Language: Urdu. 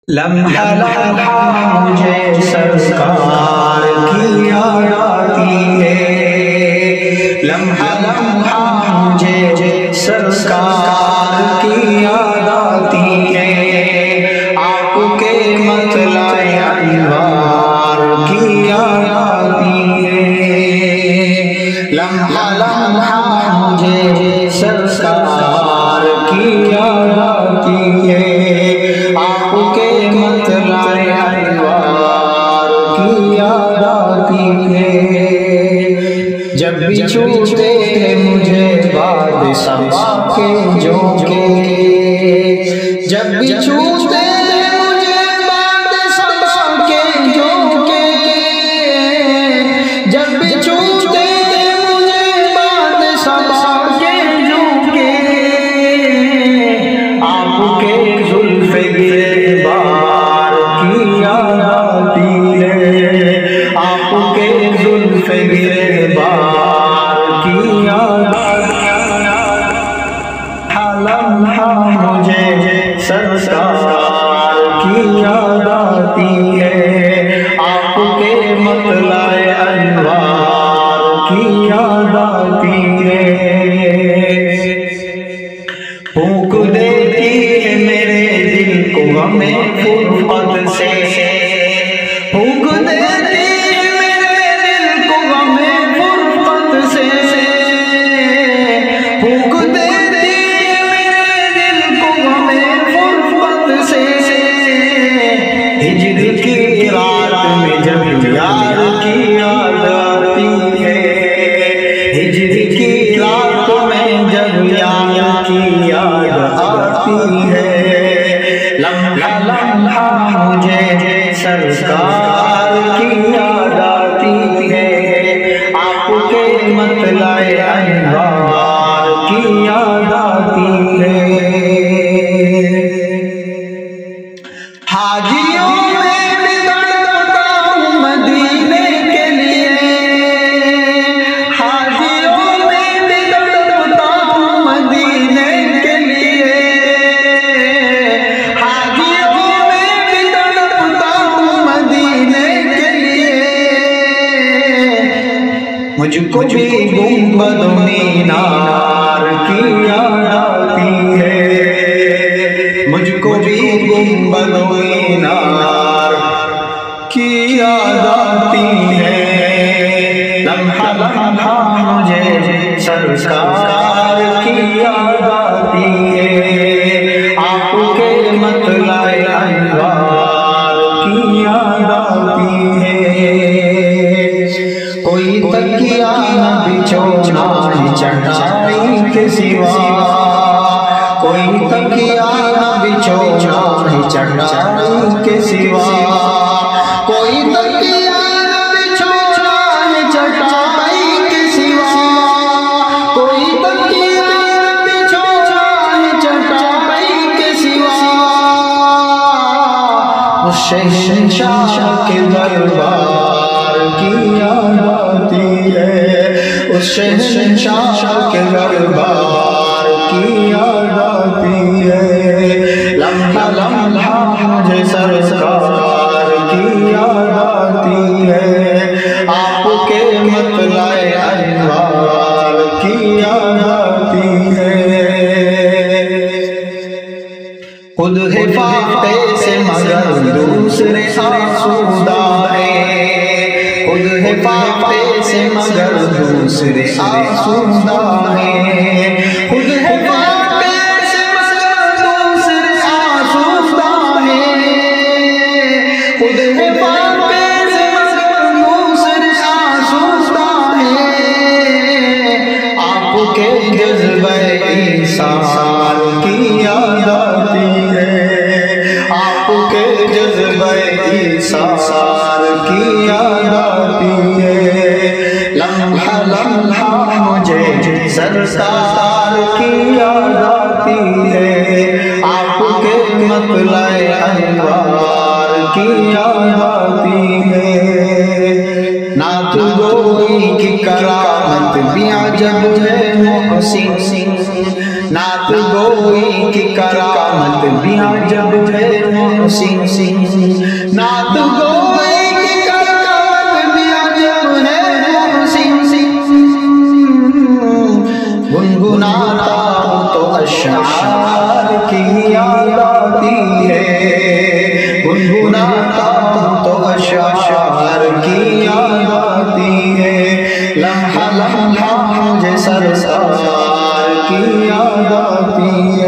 لمحہ لمحہ مجھے سرکار کی یاد آتی ہے، لمحہ لمحہ مجھے سرکار کی یاد آتی ہے، آپ کے مطلع انوار کی یاد آتی ہے، لمحہ لمحہ مجھے سرکار کی یاد آتی ہے، آپ کے مطلع انوار کی یاد آتی ہے، جب بھی چھوٹے ہیں مجھے باد صبا کے جھونکے، جب بھی چھوٹے ہیں مجھے باد صبا کے جھونکے، جب بھی چھوٹے ہیں مجھے باد صبا کے جھونکے، آپ کے زلف گریبان کی یاد آتی ہے، آپ کے زلف گریبان کی یاد آتی ہے، لمحہ مجھے سرکار کی یاد آتی ہے، آپ کے مطلع انوار کی یاد آتی ہے، پھونک دیتی ہے میرے دل کو غم فرقت سے، پھونک دیتی ہے میرے دل کو غم فرقت سے، پھونک دیتی ہے میرے دل کو غم فرقت سے، ہجر کی رات میں جب یار کی یاد آتی ہے، ہجر کی رات میں جب یار کی یاد آتی ہے، لمحہ لمحہ مجھے سرکار کی یاد آتی ہے، آپ کے مطلع انوار کی یاد آتی ہے، حاجیوں میں بھی تڑپتا ہوں مدینے کے لیے، حاجیوں میں بھی تڑپتا ہوں مدینے کے لیے، حاجیوں میں بھی تڑپتا ہوں مدینے کے لیے، مجھ کو بھی گنبد و مینار کی یاد آتی ہے، مجھ کو بھی گنبد و مینار کی یاد آتی ہے، لمحہ لمحہ مجھے سرکار کی یاد آتی ہے، آپ کے مطلع انوار کی یاد آتی ہے، کوئی تکیہ نہ بچھونا ہے چٹائی کے سوا، کوئی تکیہ نہ بچھونا ہے چٹائی کے سوا، کوئی تکیہ نہ بچھونا ہے چٹائی کے سوا، کوئی تکیہ نہ بچھونا ہے چٹائی کے سوا، اس شہنشاہ کے دربار کی یاد آتی ہے، اس شہنشاہ کے دربار کی یاد آتی ہے، لمحہ لمحہ مجھے سرکار کی یاد آتی ہے، آپ کے مطلع انوار کی یاد آتی ہے، خود حفاظتے سے مگر دوسرے آسودہ ہیں، خود حفاظتے سے مگر دوسرے آسودہ ہیں، خود حفاظتے سے مگر دوسرے آسودہ ہیں، خود حفاظتے سے مگر دوسرے آسودہ ہیں، آپ کے جذبہ ایثار کی یاد آتی ہے، آپ کے جذبہ ایثار کی یاد آتی ہے، لمحہ لمحہ مجھے سرکار کی یاد آتی ہے، آپ کے مطلع انوار کی یاد آتی ہے، نعت گوئی کی کرامت بھی عجب ہے محسن، نعت گوئی کی کرامت بات بھی عجب ہے محسن نعت گوئی کی کرات بھی عجب ہے محسن گنگناتا ہوں تو اشعار کی یاد آتی ہے گنگناتا ہوں تو اشعار کی یاد آتی ہے لمحہ لمحہ مجھے سرکار کی یاد آتی ہے